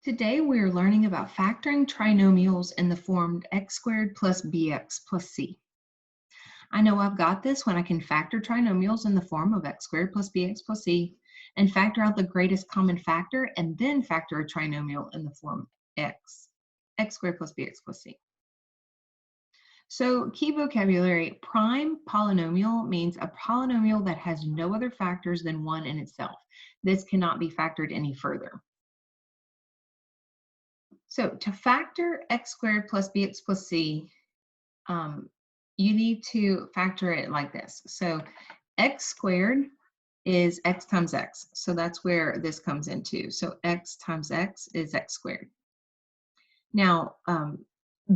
Today we are learning about factoring trinomials in the form x squared plus bx plus c. I know I've got this when I can factor trinomials in the form of x squared plus bx plus c and factor out the greatest common factor and then factor a trinomial in the form x squared plus bx plus c. So key vocabulary: prime polynomial means a polynomial that has no other factors than one in itself. This cannot be factored any further. So to factor x squared plus bx plus c, you need to factor it like this. So x squared is x times x. So that's where this comes into. So x times x is x squared. Now,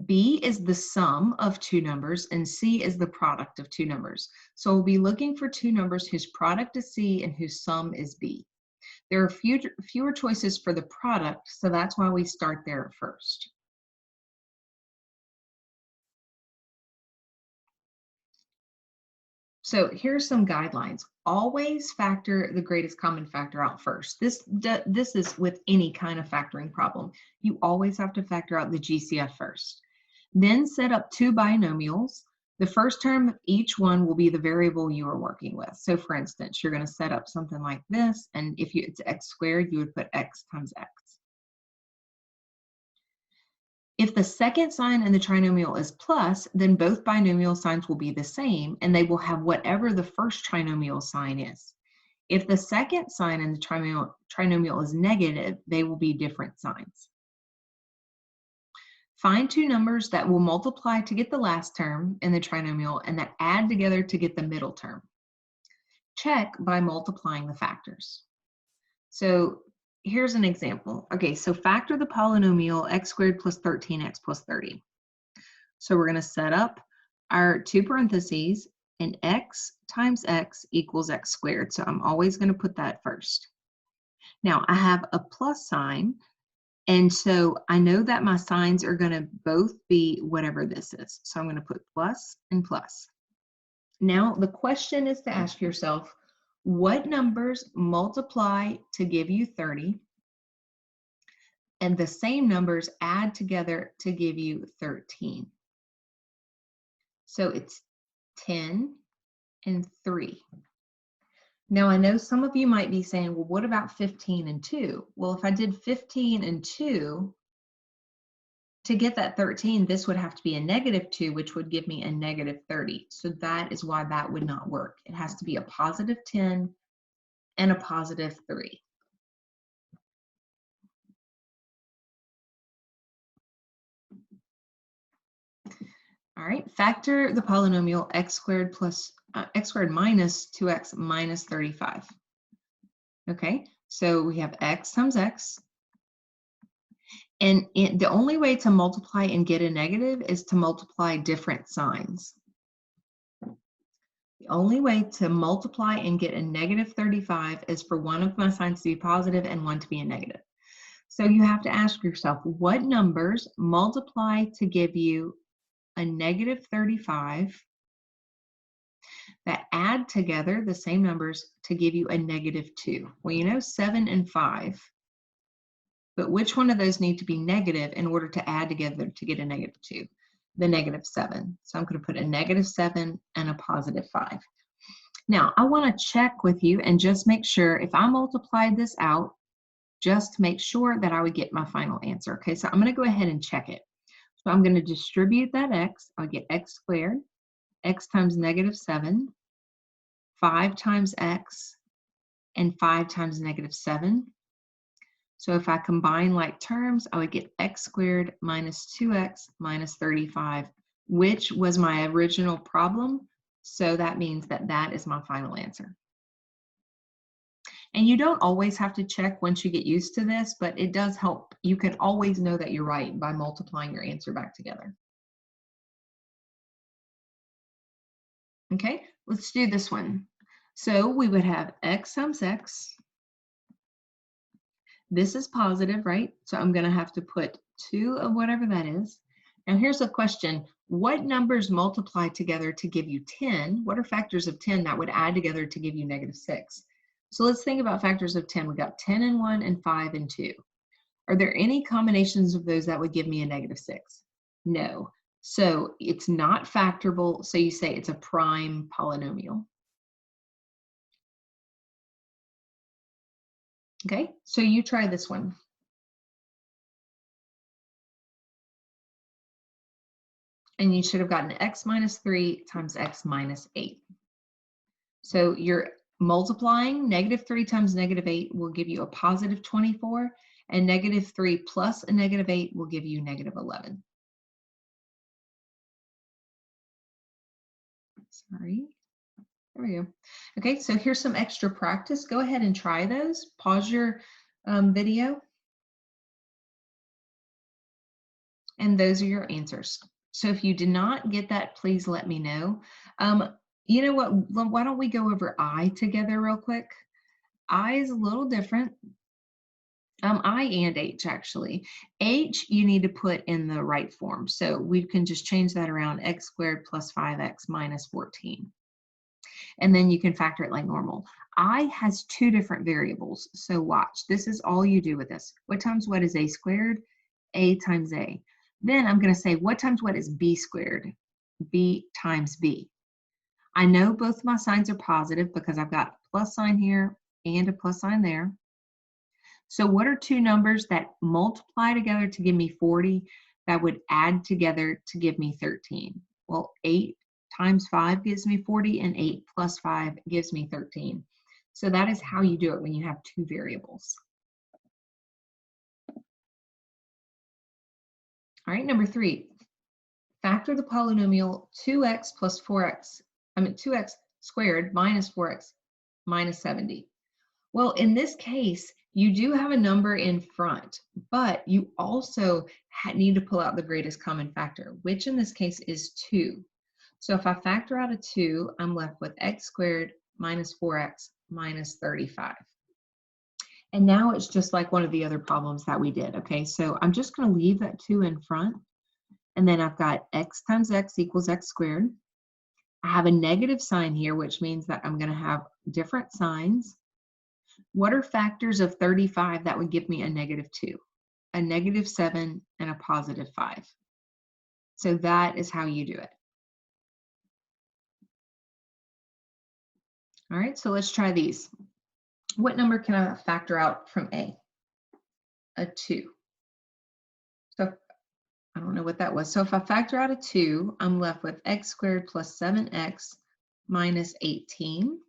b is the sum of two numbers and c is the product of two numbers. So we'll be looking for two numbers whose product is c and whose sum is b. There are fewer choices for the product, so that's why we start there first. So here's some guidelines. Always factor the greatest common factor out first. This is with any kind of factoring problem. You always have to factor out the GCF first. Then set up two binomials. The first term of each one will be the variable you are working with. So for instance, you're going to set up something like this, and if it's x squared, you would put x times x. If the second sign in the trinomial is plus, then both binomial signs will be the same, and they will have whatever the first trinomial sign is. If the second sign in the trinomial is negative, they will be different signs. Find two numbers that will multiply to get the last term in the trinomial and that add together to get the middle term. Check by multiplying the factors. So here's an example. Okay, so factor the polynomial x squared plus 13x plus 30. So we're going to set up our two parentheses, and x times x equals x squared. So I'm always going to put that first. Now I have a plus sign, and so I know that my signs are going to both be whatever this is. So I'm going to put plus and plus. Now the question is to ask yourself, what numbers multiply to give you 30 and the same numbers add together to give you 13? So it's 10 and 3. Now I know some of you might be saying, well, what about 15 and 2? Well, if I did 15 and 2, to get that 13, this would have to be a negative 2, which would give me a negative 30. So that is why that would not work. It has to be a positive 10 and a positive 3. All right, factor the polynomial x squared minus 2x minus 35. Okay, so we have x times x. And the only way to multiply and get a negative is to multiply different signs. The only way to multiply and get a negative 35 is for one of my signs to be positive and one to be a negative. So you have to ask yourself, what numbers multiply to give you a negative 35 that add together the same numbers to give you a negative 2? Well, you know 7 and 5. But which one of those need to be negative in order to add together to get a negative 2? The negative 7. So I'm going to put a negative 7 and a positive 5. Now, I want to check with you and just make sure if I multiplied this out, just make sure that I would get my final answer. Okay, so I'm going to go ahead and check it. So I'm going to distribute that x. I'll get x squared, x times negative 7, 5 times x, and 5 times negative 7. So if I combine like terms, I would get x squared minus 2x minus 35, which was my original problem. So that means that that is my final answer. And you don't always have to check once you get used to this, but it does help. You can always know that you're right by multiplying your answer back together. Okay, let's do this one. So we would have x times x. This is positive, right? So I'm going to have to put 2 of whatever that is. Now here's a question. What numbers multiply together to give you 10? What are factors of 10 that would add together to give you negative 6? So let's think about factors of 10. We got 10 and 1 and 5 and 2. Are there any combinations of those that would give me a -6? No. So it's not factorable, so you say it's a prime polynomial. Okay, so you try this one. And you should have gotten x minus 3 times x minus 8. So you're multiplying. -3 times -8 will give you a positive 24, and -3 plus a -8 will give you -11. Sorry. There we go. Okay, so here's some extra practice. Go ahead and try those. Pause your video. And those are your answers. So if you did not get that, please let me know. You know what? Why don't we go over I together real quick? I is a little different. I and H actually. H you need to put in the right form. So we can just change that around, x squared plus 5x minus 14. And then you can factor it like normal. I has two different variables. So watch, this is all you do with this. What times what is a squared? A times a. Then I'm going to say what times what is b squared? B times b. I know both my signs are positive because I've got a plus sign here and a plus sign there. So what are two numbers that multiply together to give me 40 that would add together to give me 13? Well, 8 times 5 gives me 40 and 8 plus 5 gives me 13. So that is how you do it when you have two variables. All right, number 3, factor the polynomial 2x plus 2x squared minus 4x minus 70. Well, in this case, you do have a number in front, but you also need to pull out the greatest common factor, which in this case is 2. So if I factor out a 2, I'm left with x squared minus 4x minus 35. And now it's just like one of the other problems that we did, okay? So I'm just going to leave that 2 in front, and then I've got x times x equals x squared. I have a negative sign here, which means that I'm going to have different signs. What are factors of 35 that would give me a -2? A -7 and a +5. So that is how you do it. All right, so let's try these. What number can I factor out from A? A 2. So I don't know what that was. So if I factor out a 2, I'm left with x squared plus 7x minus 18.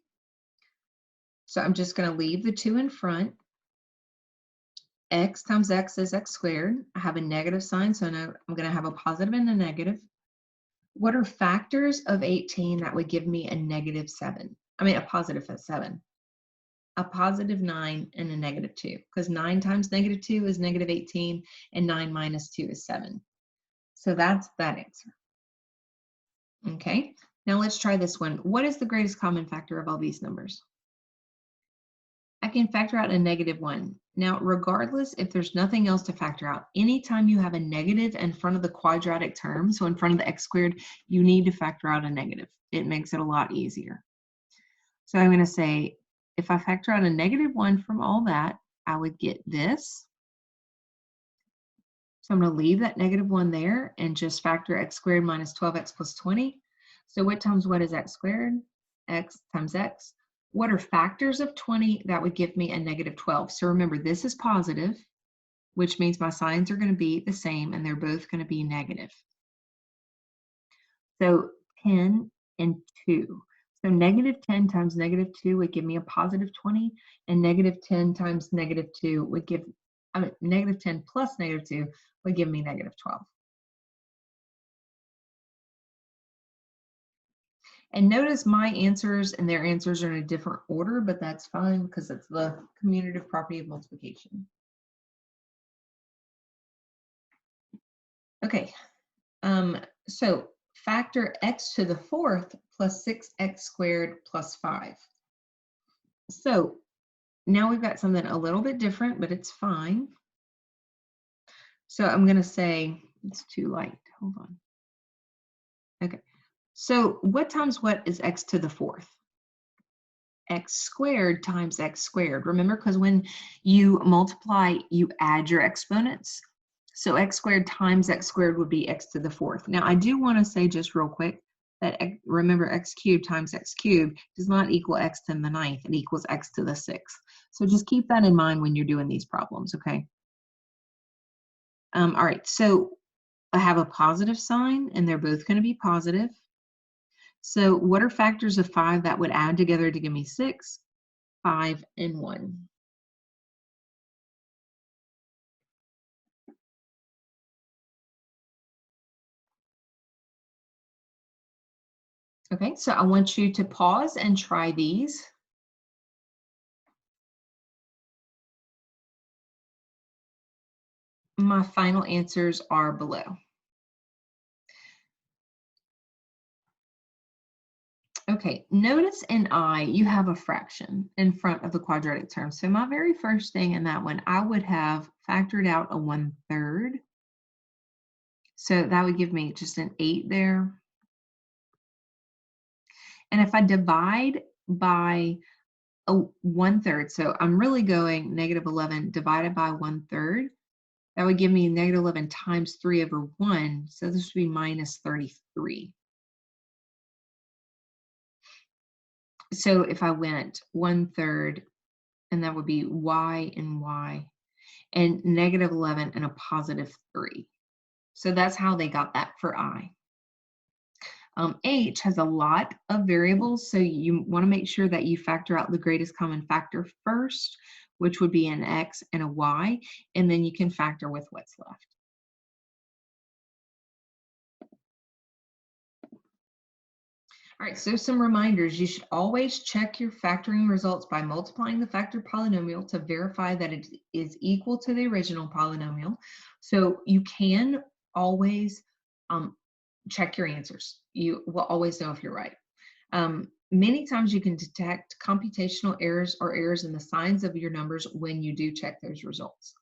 So I'm just going to leave the 2 in front. X times x is x squared. I have a negative sign, so now I'm going to have a positive and a negative. What are factors of 18 that would give me a -7? I mean, a positive 7. A positive 9 and a -2, because 9 times -2 is -18, and 9 minus 2 is 7. So that's that answer. Okay, now let's try this one. What is the greatest common factor of all these numbers? I can factor out a -1. Now, regardless if there's nothing else to factor out, anytime you have a negative in front of the quadratic term, so in front of the x squared, you need to factor out a negative. It makes it a lot easier. So I'm going to say, if I factor out a -1 from all that, I would get this. So I'm going to leave that -1 there and just factor x squared minus 12x plus 20. So what times what is x squared? X times x. What are factors of 20 that would give me a -12? So remember, this is positive, which means my signs are going to be the same, and they're both going to be negative. So 10 and 2. So -10 times -2 would give me a positive 20, and -10 times -2 would give, -10 plus -2 would give me -12. And notice my answers and their answers are in a different order, but that's fine because it's the commutative property of multiplication. Okay, so factor x to the 4th plus 6x squared plus 5. So now we've got something a little bit different, but it's fine. So I'm going to say, it's too light, hold on. Okay, so what times what is x to the 4th? x squared times x squared. Remember, because when you multiply, you add your exponents. So x squared times x squared would be x to the fourth. Now, I do want to say just real quick that remember x cubed times x cubed does not equal x to the ninth. It equals x to the sixth. So just keep that in mind when you're doing these problems, okay? All right, so I have a positive sign, and they're both going to be positive. So what are factors of 5 that would add together to give me 6, 5, and 1? Okay, so I want you to pause and try these. My final answers are below. Okay, notice in I, you have a fraction in front of the quadratic term. So my very first thing in that one, I would have factored out a 1/3. So that would give me just an 8 there. And if I divide by a 1/3, so I'm really going -11 divided by 1/3, that would give me -11 times 3/1. So this would be -33. So if I went 1/3, and that would be y and y, and -11 and a +3. So that's how they got that for I. H has a lot of variables, so you want to make sure that you factor out the greatest common factor first, which would be an x and a y, and then you can factor with what's left. All right, so some reminders. You should always check your factoring results by multiplying the factored polynomial to verify that it is equal to the original polynomial. So you can always check your answers. You will always know if you're right. Many times you can detect computational errors or errors in the signs of your numbers when you do check those results.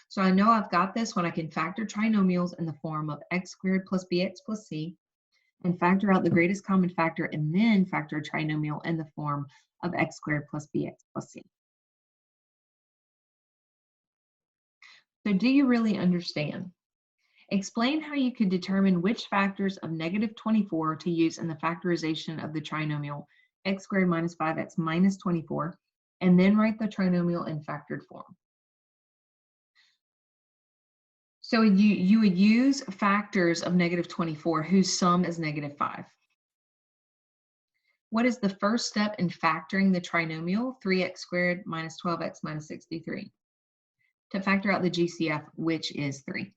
So I know I've got this when I can factor trinomials in the form of x squared plus bx plus c, and factor out the greatest common factor, and then factor a trinomial in the form of x squared plus bx plus c. So do you really understand? Explain how you could determine which factors of -24 to use in the factorization of the trinomial x squared minus 5x minus 24, and then write the trinomial in factored form. So you would use factors of -24 whose sum is -5. What is the first step in factoring the trinomial 3x squared minus 12x minus 63? To factor out the GCF, which is 3.